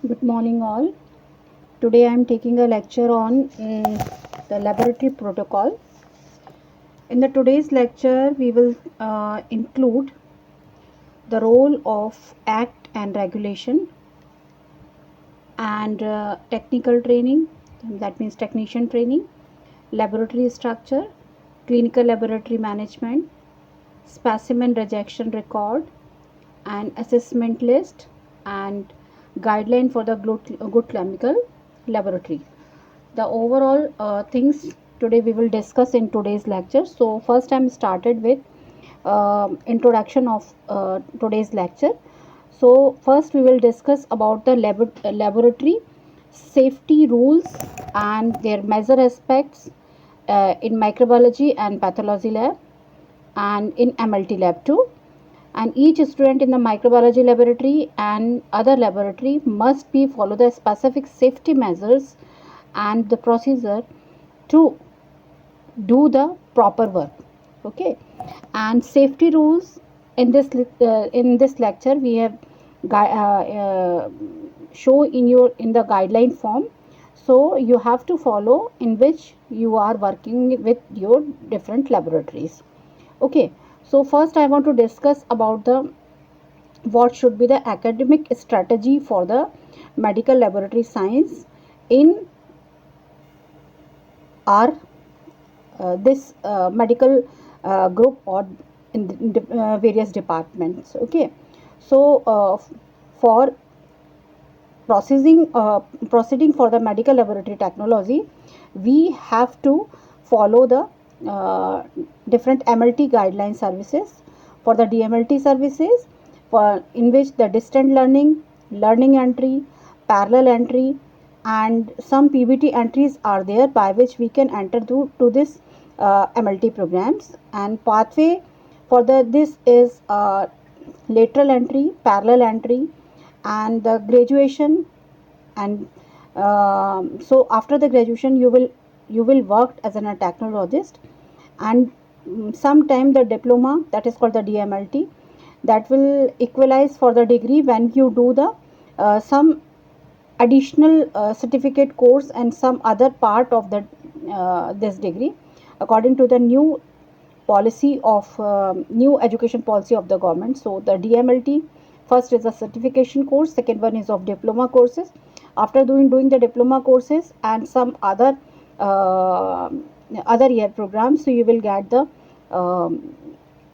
Good morning, all. Today I am taking a lecture on the laboratory protocol. In the today's lecture, we will include the role of act and regulation and technical training, that means technician training, laboratory structure, clinical laboratory management, specimen rejection record, and assessment list, and guideline for the good chemical laboratory. The overall things today we will discuss in today's lecture. So first I'm started with introduction of today's lecture. So first we will discuss about the laboratory safety rules and their measure aspects in microbiology and pathology lab and in MLT lab too. And each student in the microbiology laboratory and other laboratory must be follow the specific safety measures and the procedure to do the proper work. Okay, and safety rules in this lecture we have show in the guideline form. So you have to follow in which you are working with your different laboratories. Okay, so first I want to discuss about the what should be the academic strategy for the medical laboratory science in our this medical group or in various departments. Okay, so for proceeding for the medical laboratory technology, we have to follow the different MLT guideline services. For the DMLT services, for in which the distant learning entry, parallel entry, and some PBT entries are there by which we can enter to this MLT programs. And pathway for this is lateral entry, parallel entry, and the graduation. And so after the graduation you will work as an technologist, and sometime the diploma, that is called the DMLT, that will equalize for the degree when you do the some additional certificate course and some other part of the this degree according to the new policy of new education policy of the government. So the DMLT first is a certification course, second one is of diploma courses. After doing the diploma courses and some uh, other year programs, so you will get the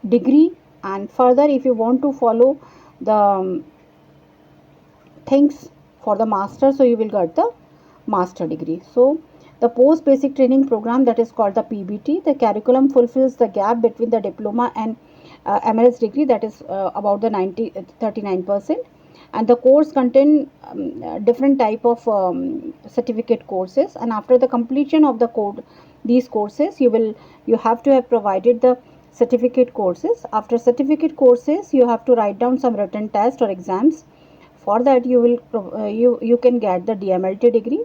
degree. And further, if you want to follow the things for the master, so you will get the master degree. So the post basic training program, that is called the PBT, the curriculum fulfills the gap between the diploma and MLS degree, that is about the 39%. And the course contain different type of certificate courses, and after the completion of these courses, you have to have provided the certificate courses. After certificate courses, you have to write down some written test or exams. For that you can get the DMLT degree.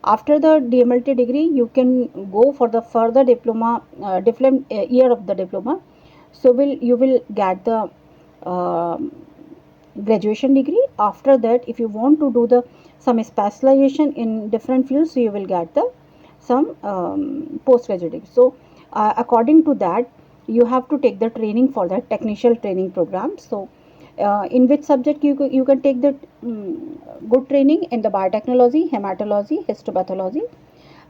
After the DMLT degree, you can go for the further diploma, different year of the diploma. So you will get the graduation degree. After that, if you want to do the some specialization in different fields, so you will get the some postgraduate degree. So according to that, you have to take the training for the technical training program. So in which subject you can take the good training in the biotechnology, hematology, histopathology,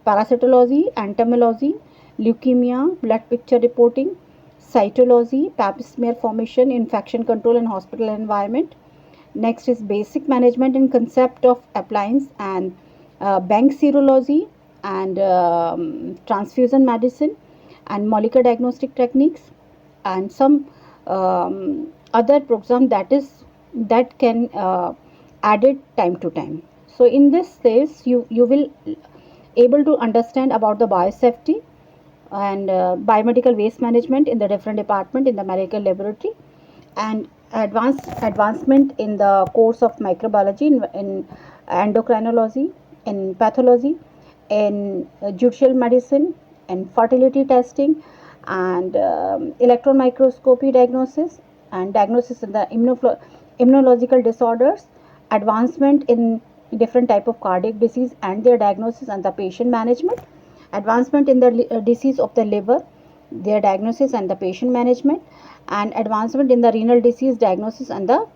parasitology, entomology, leukemia, blood picture reporting, cytology, pap smear formation, infection control and hospital environment. Next is basic management and concept of appliance and bank serology and transfusion medicine and molecular diagnostic techniques, and some other program that can added time to time. So in this case, you will able to understand about the biosafety and biomedical waste management in the different department in the medical laboratory, and advancement in the course of microbiology in endocrinology, in pathology, in judicial medicine, and fertility testing, and electron microscopy diagnosis, and diagnosis in the immunological disorders, advancement in different type of cardiac disease and their diagnosis and the patient management, advancement in the disease of the liver, their diagnosis and the patient management, and advancement in the renal disease diagnosis and the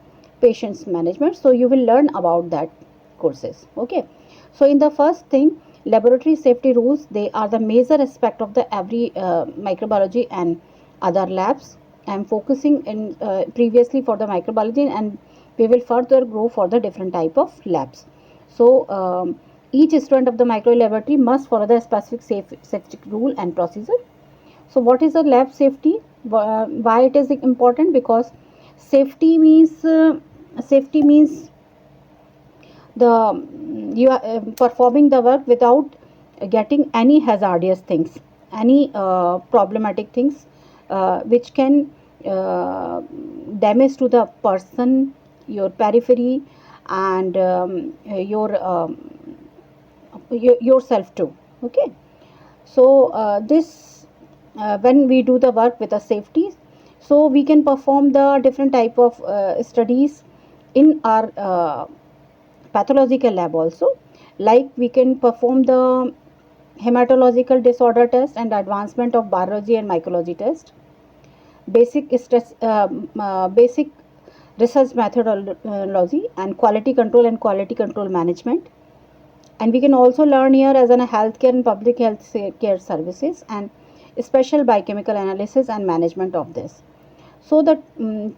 patient's management. So you will learn about that courses. Okay, so in the first thing, laboratory safety rules, they are the major aspect of the every microbiology and other labs. I am focusing in previously for the microbiology, and we will further grow for the different type of labs. So each student of the micro laboratory must follow the specific safety rule and procedure. So what is the lab safety? Why it is important? Because safety means the you are performing the work without getting any hazardous things, any problematic things which can damage to the person, your periphery, and yourself too. Okay, so this when we do the work with the safety, so we can perform the different type of studies in our pathological lab also, like we can perform the hematological disorder test and advancement of biology and mycology test, basic research methodology and quality control management. And we can also learn here as an healthcare and public health care services and special biochemical analysis and management of this. So the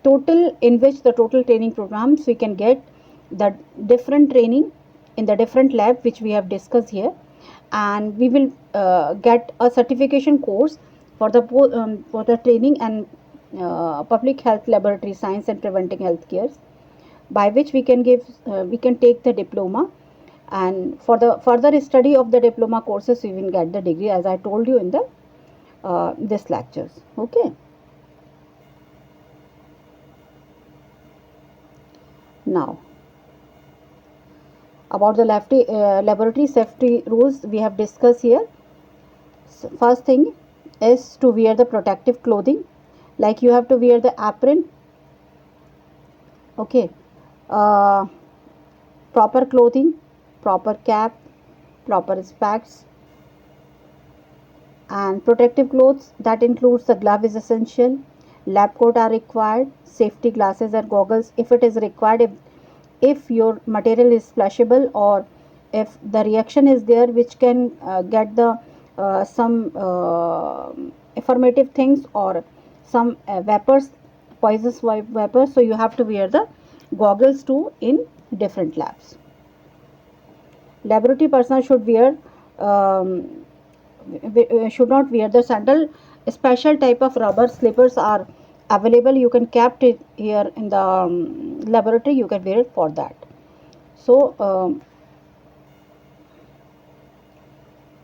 total in which the total training programs we can get the different training in the different lab which we have discussed here, and we will get a certification course for the training and public health laboratory science and preventing health cares, by which we can take the diploma, and for the further study of the diploma courses we will get the degree, as I told you in the this lectures. Okay, now about the laboratory safety rules we have discussed here. So first thing is to wear the protective clothing, like you have to wear the apron. Okay, uh, proper clothing, proper cap, proper specs, and protective clothes that includes the glove is essential, lab coat are required, safety glasses and goggles if it is required, if your material is flushable, or if the reaction is there which can get the some affirmative things or some vapors, poisonous vapors, so you have to wear the goggles too in different labs. Laboratory personnel should not wear the sandal. Special type of rubber slippers are available, you can kept it here in the laboratory, you can wear it for that. So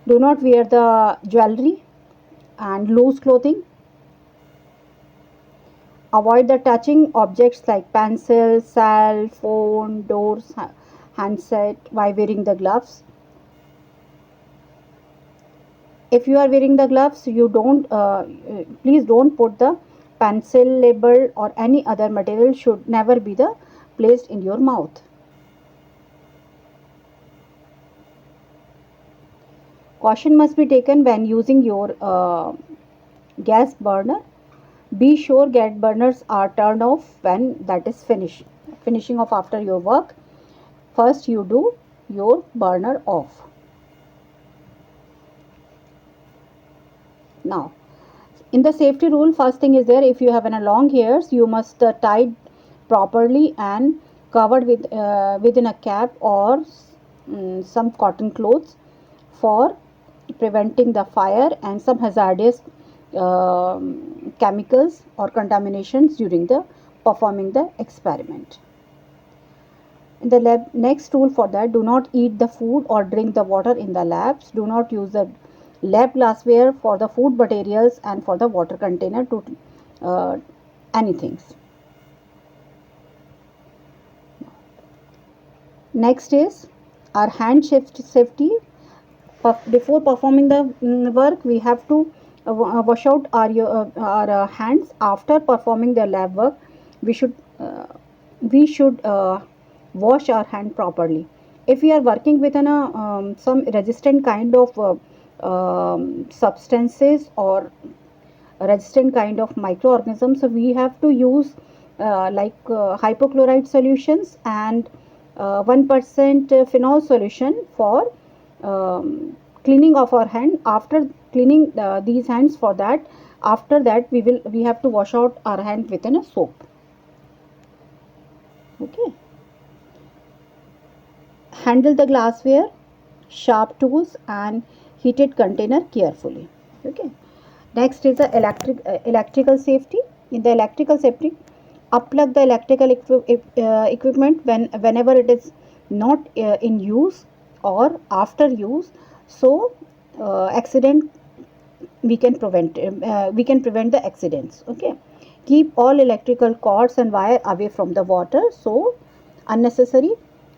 do not wear the jewelry and loose clothing. Avoid the touching objects like pencil, cell phone, doors, handset while wearing the gloves. If you are wearing the gloves, you don't please don't put the pencil label or any other material should never be the placed in your mouth. Caution must be taken when using your gas burner. Be sure gas burners are turned off when that is finishing off after your work. First you do your burner off. Now in the safety rule, first thing is there, if you have any long hairs you must tied properly and covered with within a cap or some cotton clothes for preventing the fire and some hazardous chemicals or contaminations during the performing the experiment. In the lab, next rule for that, do not eat the food or drink the water in the labs. Do not use the lab glassware for the food materials and for the water container to anything. Next is our hand safety. Before performing the work, we have to wash out our hands. After performing the lab work, we should wash our hand properly. If we are working within some resistant kind of substances or resistant kind of microorganisms, so we have to use hypochlorite solutions and 1% phenol solution for cleaning of our hand. After cleaning these hands, for that, after that we have to wash out our hand within a soap. Okay. Handle the glassware, sharp tools and heated container carefully. Okay. Next is the electrical safety. In the electrical safety, unplug the electrical equipment whenever it is not in use or after use, so accident we can prevent the accidents. Okay. Keep all electrical cords and wire away from the water, so unnecessary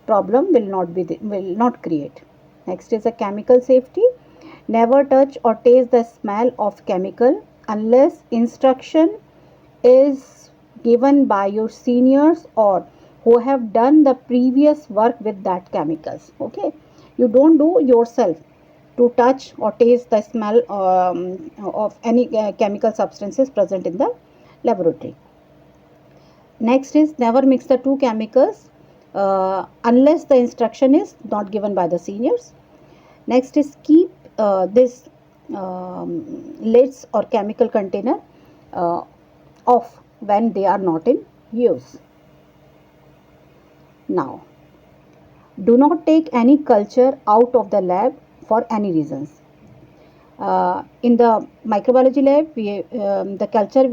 problem will not create. Next is a chemical safety. Never touch or taste the smell of chemical unless instruction is given by your seniors or who have done the previous work with that chemicals. Okay. You don't do yourself to touch or taste the smell of any chemical substances present in the laboratory. Next is never mix the two chemicals unless the instruction is not given by the seniors. Next is keep this lids or chemical container uh, off when they are not in use. Now, do not take any culture out of the lab for any reasons. In the microbiology lab, the culture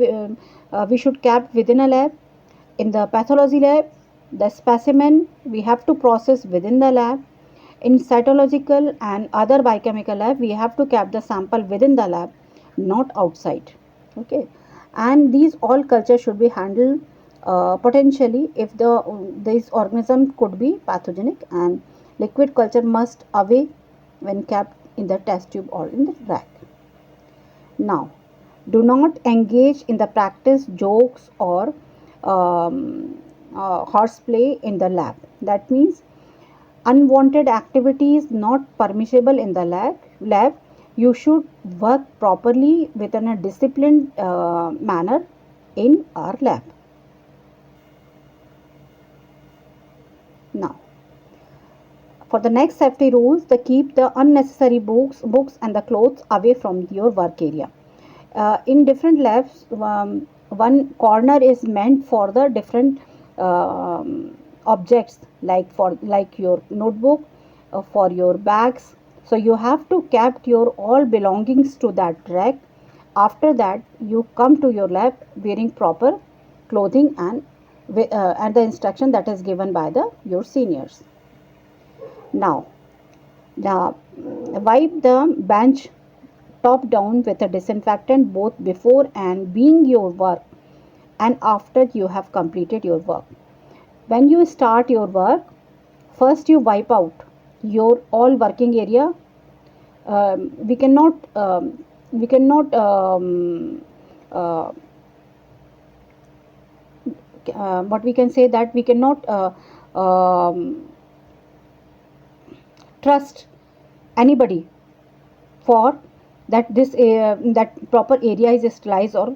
we should keep within a lab. In the pathology lab, the specimen we have to process within the lab. In cytological and other biochemical lab, we have to keep the sample within the lab, not outside. Okay, and these all culture should be handled potentially if this organism could be pathogenic, and liquid culture must away when kept in the test tube or in the rack. Now, do not engage in the practice jokes or horseplay in the lab. That means unwanted activities not permissible in the lab. You should work properly within a disciplined manner in our lab. Now, for the next safety rules, the keep the unnecessary books and the clothes away from your work area. In different labs, one corner is meant for the different objects, like your notebook, for your bags. So you have to keep your all belongings to that rack. After that, you come to your lab wearing proper clothing and the instruction that is given by your seniors. Now, wipe the bench top down with a disinfectant both before and being your work and after you have completed your work. When you start your work, first you wipe out your all working area. We cannot uh, what we can say that we cannot trust anybody for that proper area is sterilized or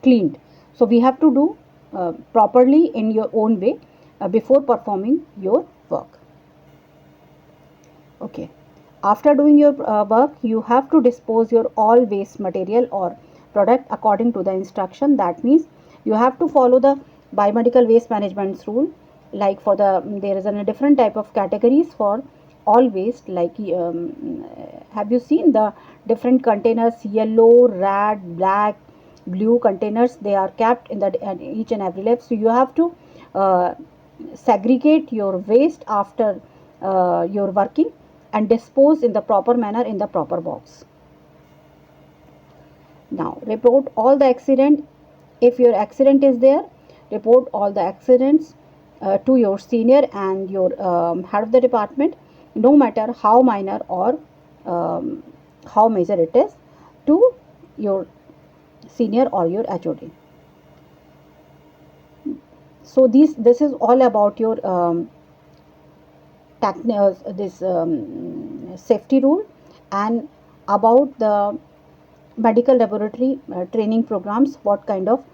cleaned. So we have to do properly in your own way before performing your work. Okay. After doing your work, you have to dispose your all waste material or product according to the instruction. That means you have to follow the biomedical waste management rule. Like for there is a different type of categories for all waste. Like have you seen the different containers? Yellow, red, black, blue containers. They are kept in each and every lab. So you have to uh, segregate your waste after your working and dispose in the proper manner in the proper box. Now report all the accident. If your accident is there, report all the accidents to your senior and your head of the department, no matter how minor or how major it is, to your senior or your HOD. So this is all about your this safety rule, and about the medical laboratory training programs, what kind of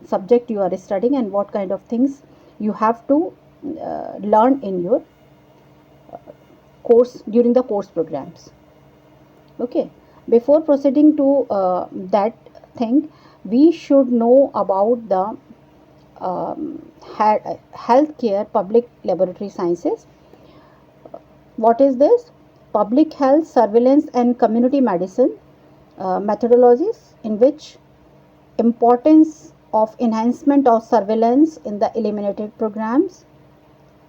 subject you are studying and what kind of things you have to learn in your course during the course programs. Okay, before proceeding to that thing, we should know about the healthcare public laboratory sciences. What is this? Public health surveillance and community medicine methodologies, in which importance of enhancement of surveillance in the eliminated programs,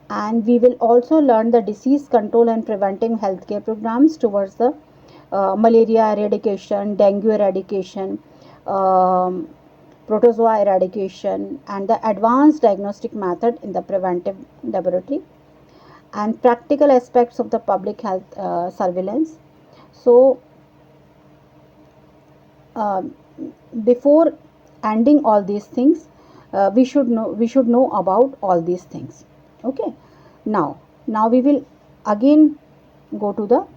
and we will also learn the disease control and preventing healthcare programs towards the malaria eradication, dengue eradication, um, protozoa eradication, and the advanced diagnostic method in the preventive laboratory, and practical aspects of the public health surveillance. So um, before ending all these things, we should know about all these things. Okay, now we will again go to the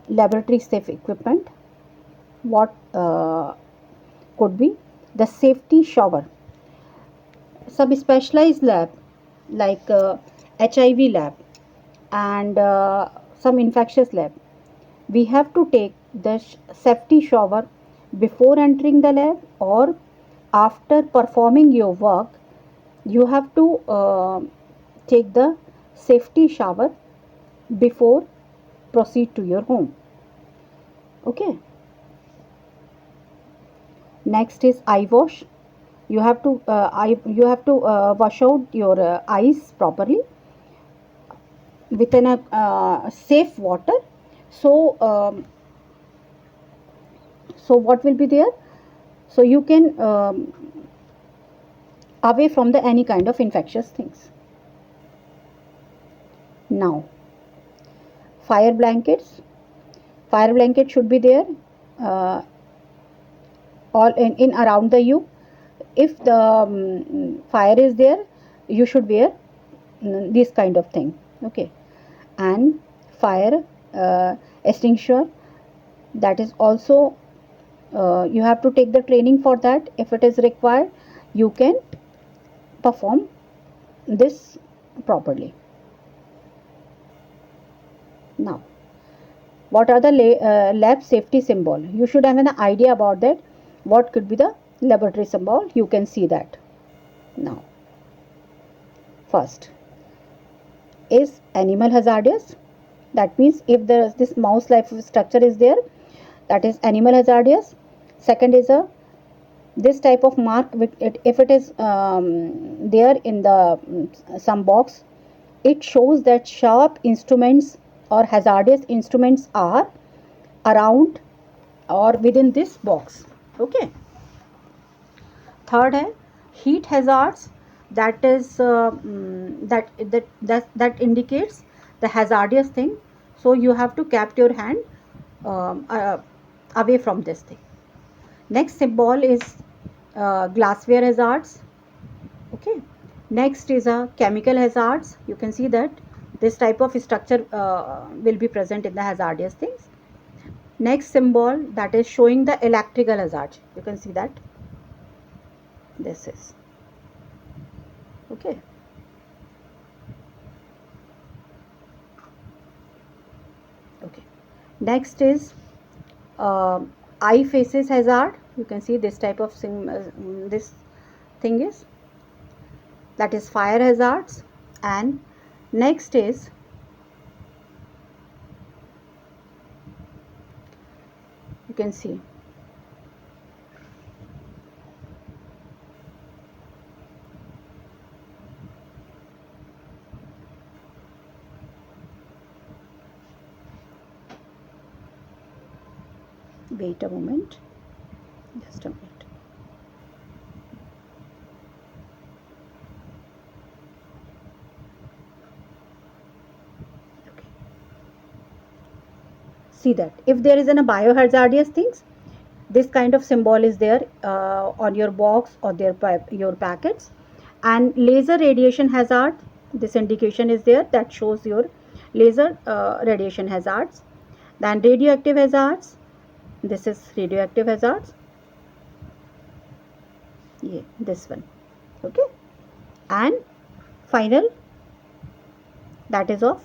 laboratory safe equipment. What could be the safety shower? Some specialized lab like HIV lab and some infectious lab, we have to take the safety shower before entering the lab, or after performing your work you have to take the safety shower before proceed to your home. Okay, next is eye wash. You have to wash out your eyes properly within a safe water. So so what will be there? So you can away from the any kind of infectious things. Now fire blankets. Fire blanket should be there uh, all in around the you. If the fire is there, you should wear this kind of thing. Okay, and fire extinguisher, that is also you have to take the training for that. If it is required, you can perform this properly. Now what are the lab safety symbol? You should have an idea about that. What could be the laboratory symbol? You can see that. Now first is animal hazardous. That means if there is this mouse like structure is there, that is animal hazardous. Second is a this type of mark with it, if it is there in the some box, it shows that sharp instruments or hazardous instruments are around or within this box. Okay, third है heat hazards. That is that indicates the hazardous thing, so you have to keep your hand away from this thing. Next symbol is glassware hazards. Okay, next is a chemical hazards. You can see that this type of structure will be present in the hazardous things. Next symbol, that is showing the electrical hazard. You can see that this is okay. Okay, next is eye faces hazard. You can see this type of this thing is, that is fire hazards. And next is you can see wait a moment, just a minute. Okay, see that if there is a biohazardous things, this kind of symbol is there on your box or your packets. And laser radiation hazard, This indication is there that shows your laser radiation hazards. Then radioactive hazards. This is radioactive hazards. Yeah, this one. Okay. And final, that is of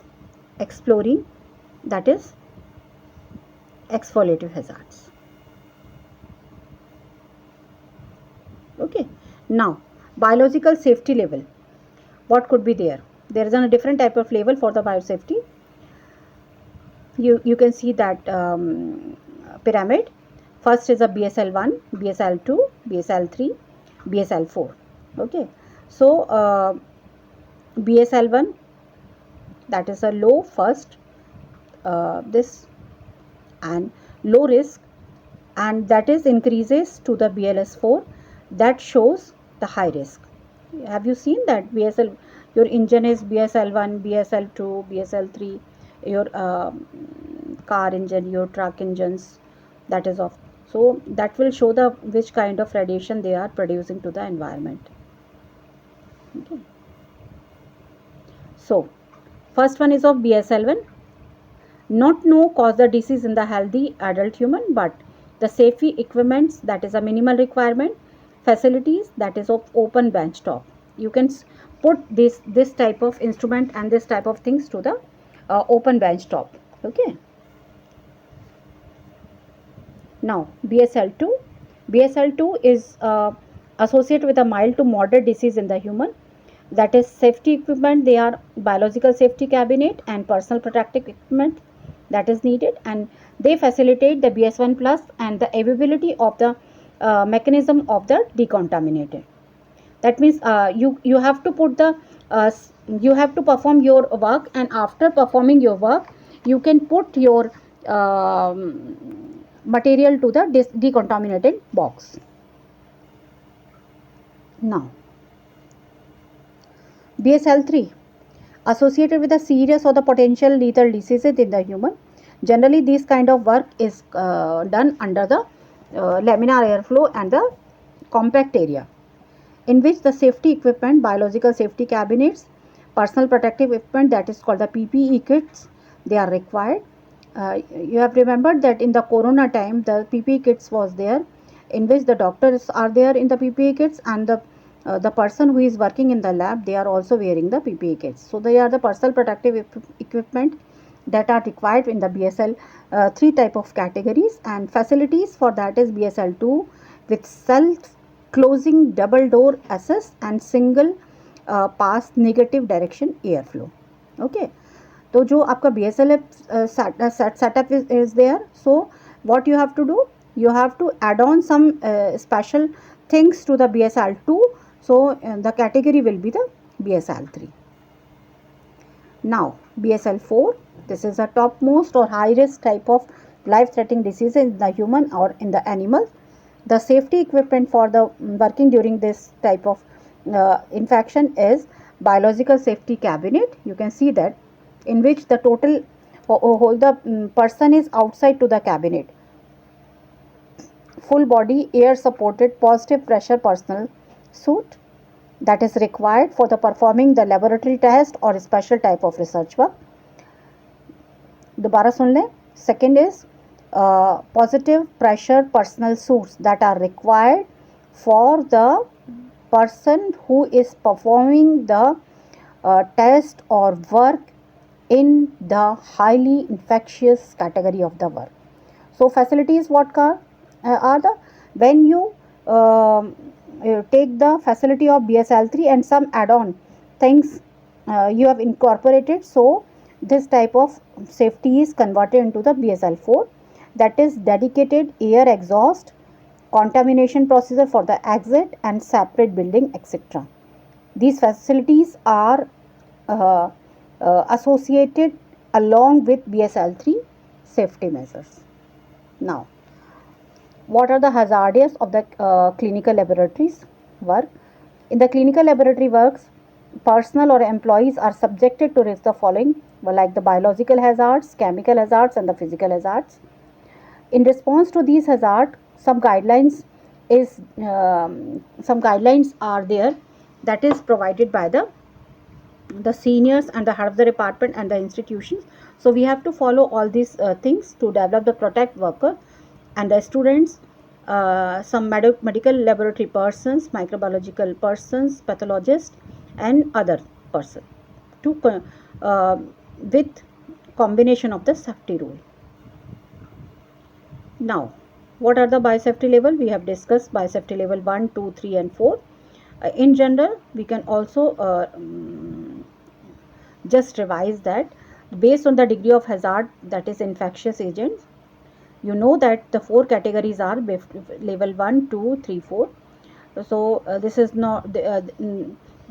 exploring, that is exfoliative hazards. Okay. Now, biological safety level. What could be there? There is a different type of level for the biosafety. You can see that pyramid. First is a BSL1, BSL2, BSL3, BSL4. Okay. So, BSL1, that is a low first, this, and low risk, and that is increases to the BLS4, that shows the high risk. Have you seen that BSL, your engine is BSL1, BSL2, BSL3, your car engine, your truck engines, that is off. So that will show the which kind of radiation they are producing to the environment. Okay. So first one is of BSL1. Not no cause the disease in the healthy adult human, but the safety equipments, that is a minimal requirement, facilities, that is of open bench top. You can put this type of instrument and this type of things to the open bench top. Okay. Now BSL2. BSL2 is associated with a mild to moderate disease in the human. That is safety equipment. They are biological safety cabinet and personal protective equipment that is needed, and they facilitate the BS1 plus and the availability of the mechanism of the decontaminated. That means you have to put the you have to perform your work, and after performing your work you can put your material to the decontaminated box. Now BSL3, associated with the serious or the potential lethal diseases in the human. Generally this kind of work is done under the laminar airflow and the compact area, in which the safety equipment, biological safety cabinets, personal protective equipment, that is called the PPE kits, they are required. You have remembered that in the corona time the PPE kits was there, in which the doctors are there in the PPE kits, and the person who is working in the lab, they are also wearing the PPE kits. So they are the personal protective equipment that are required in the BSL 3 type of categories, and facilities for that is BSL2 with self closing double door access and single pass negative direction airflow. Okay. तो जो आपका BSL setup is there, so what you have to do, you have to add on some special things to the BSL2, so the category will be the BSL3. Now BSL4, this is a topmost or high risk type of life threatening disease in the human or in the animal. The safety equipment for the working during this type of infection is biological safety cabinet. You can see that, in which the total whole the person is outside to the cabinet. Full body air supported positive pressure personal suit that is required for the performing the laboratory test or special type of research work. दोबारा सुन लें. Second is positive pressure personal suits that are required for the person who is performing the test or work in the highly infectious category of the work. So facilities what are the, when you take the facility of BSL3 and some add-on things you have incorporated, so this type of safety is converted into the BSL4, that is dedicated air exhaust, contamination procedure for the exit and separate building, etc. These facilities are associated along with BSL3 safety measures. Now, what are the hazards of the clinical laboratories work? In the clinical laboratory works, personnel or employees are subjected to risk the following, like the biological hazards, chemical hazards, and the physical hazards. In response to these hazards, some guidelines are there, that is provided by the the seniors and the head of the department and the institutions. So we have to follow all these things to develop the protect worker and the students, some medical laboratory persons, microbiological persons, pathologists, and other person to uh, with combination of the safety rule. Now, what are the biosafety level? We have discussed biosafety level 1, 2, 3, and 4. In general, we can also just revise that based on the degree of hazard, that is infectious agents. You know that the 4 categories are level 1, 2, 3, 4. So this is not the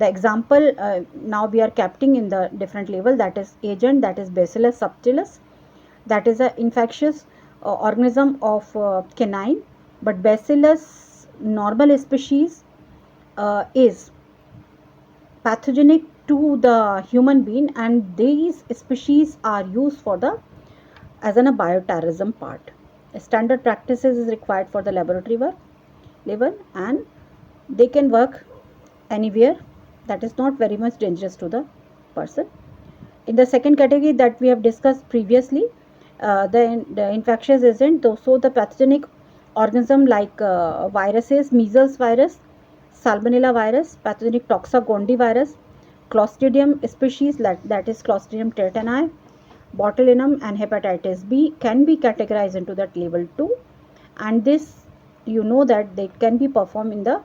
example. Now we are capturing in the different level, that is agent, that is Bacillus subtilis, that is an infectious organism of canine, but Bacillus normal species is pathogenic to the human being, and these species are used for the as a bioterrorism part. Standard practices is required for the laboratory work level, and they can work anywhere. That is not very much dangerous to the person. In the second category that we have discussed previously, the infectious agent, so the pathogenic organism like viruses, measles virus, salmonella virus, pathogenic toxagondi virus, clostridium species, that is clostridium tetani, botulinum, and hepatitis B can be categorized into that level 2. And this, you know that they can be performed in the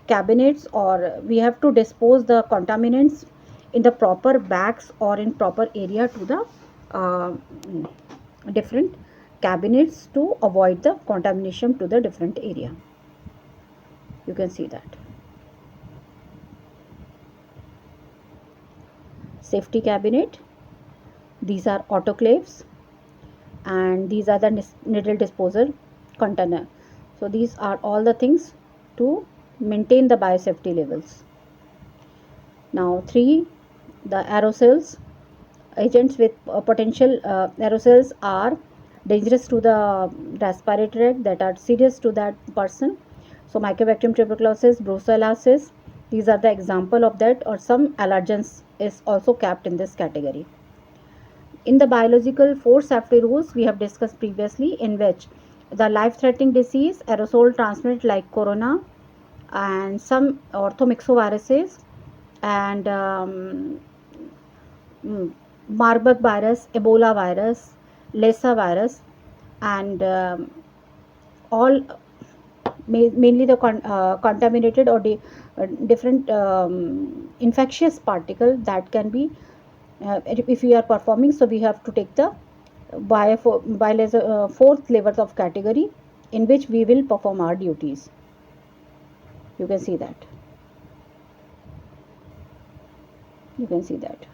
cabinets, or we have to dispose the contaminants in the proper bags or in proper area to the different cabinets to avoid the contamination to the different area. You can see that. Safety cabinet, these are autoclaves, and these are the needle disposal container. So these are all the things to maintain the biosafety levels. Now 3, the aerosols. Agents with potential aerosols are dangerous to the respiratory tract, that are serious to that person. So Mycobacterium tuberculosis, brucellosis, these are the example of that, or some allergens is also kept in this category. In the biological 4 safety rules we have discussed previously, in which the life-threatening disease aerosol transmitted like corona and some orthomyxoviruses and Marburg virus, Ebola virus, Lassa virus, and all mainly the contaminated or different infectious particle that can be if we are performing. So we have to take the fourth level of category in which we will perform our duties. You can see that. You can see that.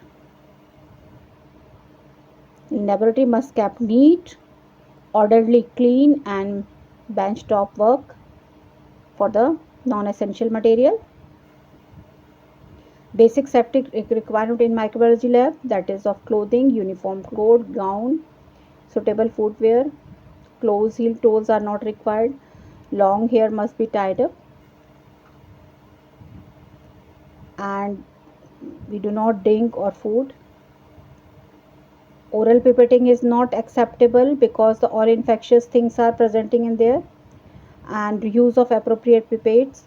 Laboratory must keep neat, orderly, clean, and bench top work for the non-essential material. Basic safety requirement in microbiology lab, that is of clothing, uniform coat, gown, suitable footwear, closed heel toes are not required, long hair must be tied up, and we do not drink or food. Oral pipetting is not acceptable because the all infectious things are presenting in there, and use of appropriate pipettes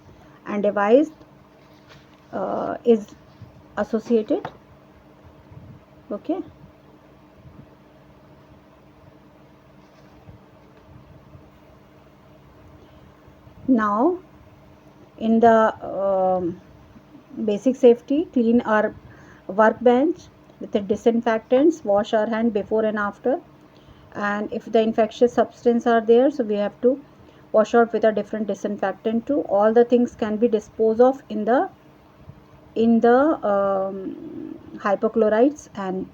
and device is associated. Okay. Now in the basic safety, clean our workbench with the disinfectants, wash our hand before and after, and if the infectious substance are there, so we have to wash out with a different disinfectant too. All the things can be disposed of in the hypochlorites and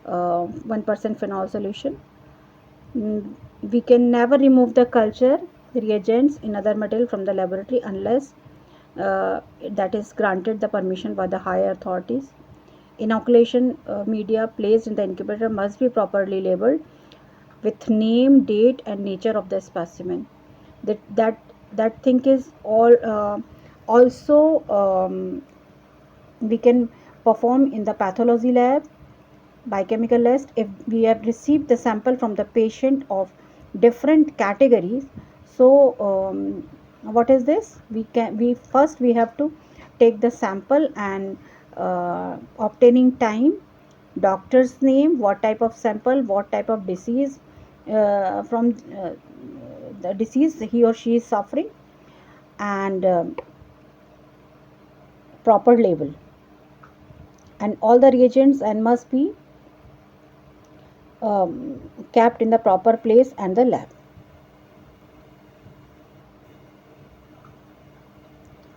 1% phenol solution. We can never remove the culture reagents in other material from the laboratory unless that is granted the permission by the higher authorities. Inoculation media placed in the incubator must be properly labeled with name, date, and nature of the specimen. That thing is all also we can perform in the pathology lab, biochemical test. If we have received the sample from the patient of different categories, so what is this? We have to take the sample and obtaining time, doctor's name, what type of sample, what type of disease, from the disease he or she is suffering, and proper label, and all the reagents and must be kept in the proper place and the lab.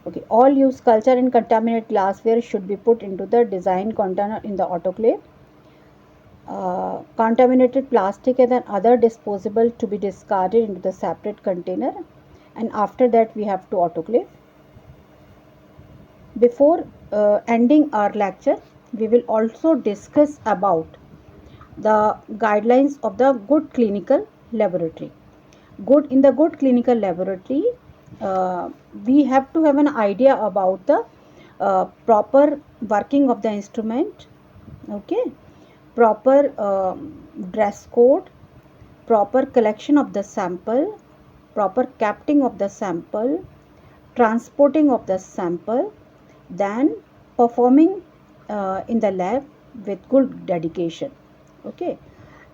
Okay, all used culture and contaminated glassware should be put into the designed container in the autoclave. Contaminated plastic and other disposable to be discarded into the separate container, and after that we have to autoclave. Before ending our lecture, we will also discuss about the guidelines of the good clinical laboratory. In the good clinical laboratory, we have to have an idea about the proper working of the instrument, okay, proper dress code, proper collection of the sample, proper capturing of the sample, transporting of the sample, then performing in the lab with good dedication, okay.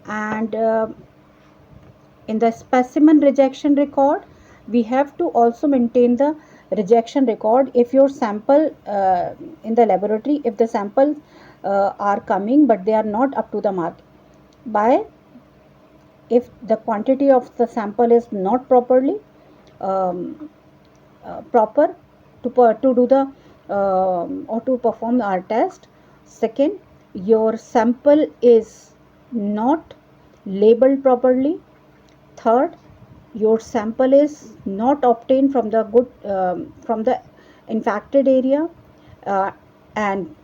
And in the specimen rejection record, we have to also maintain the rejection record. If your sample in the laboratory, if the samples are coming but they are not up to the mark, by if the quantity of the sample is not properly proper to do the or to perform our test. Second, your sample is not labeled properly. Third, your sample is not obtained from the good from the infected area, and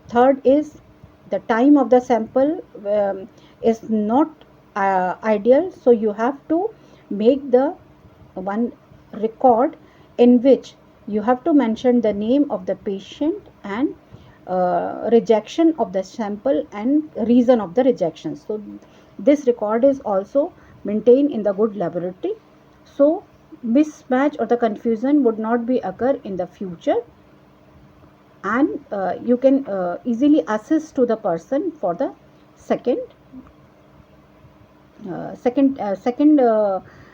third is the time of the sample is not ideal. So you have to make the one record in which you have to mention the name of the patient and rejection of the sample and reason of the rejection. So this record is also maintained in the good laboratory, so mismatch or the confusion would not be occur in the future, and you can easily assist to the person for the second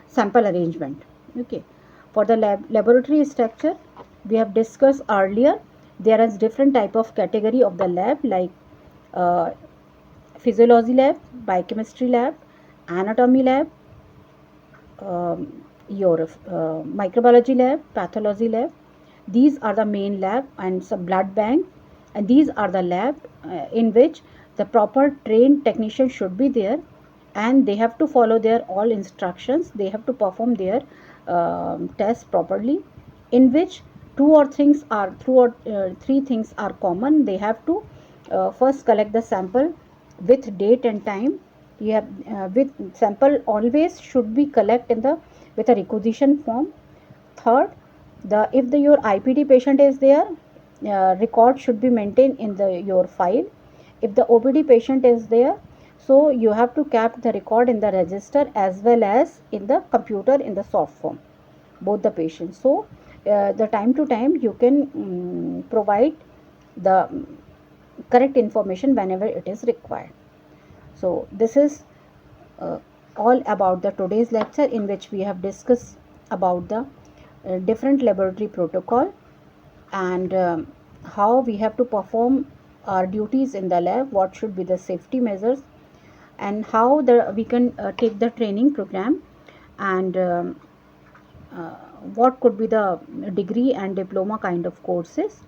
sample arrangement, okay. For the laboratory structure, we have discussed earlier, there is different type of category of the lab, like physiology lab, biochemistry lab, anatomy lab, your microbiology lab, pathology lab. These are the main lab, and some blood bank, and these are the lab in which the proper trained technician should be there, and they have to follow their all instructions. They have to perform their tests properly, in which three things are common. They have to first collect the sample with date and time. You have with sample always should be collect in the with a requisition form. Third, if your IPD patient is there, record should be maintained in your file. If the OPD patient is there, so you have to keep the record in the register as well as in the computer in the soft form, both the patients. So the time to time you can provide the correct information whenever it is required. So this is all about the today's lecture, in which we have discussed about the different laboratory protocol, and how we have to perform our duties in the lab, what should be the safety measures, and how we can take the training program, and what could be the degree and diploma kind of courses.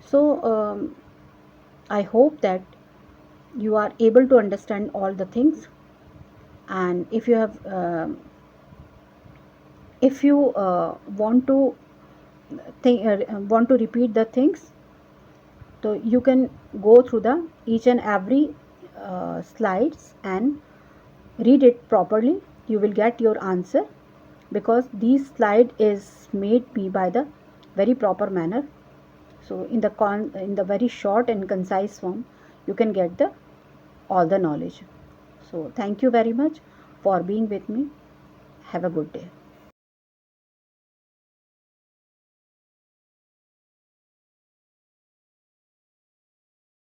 So I hope that you are able to understand all the things, and if you have want to want to repeat the things, so you can go through the each and every slides and read it properly. You will get your answer, because this slide is made by the very proper manner. So in the very short and concise form, you can get the all the knowledge. So thank you very much for being with me. Have a good day.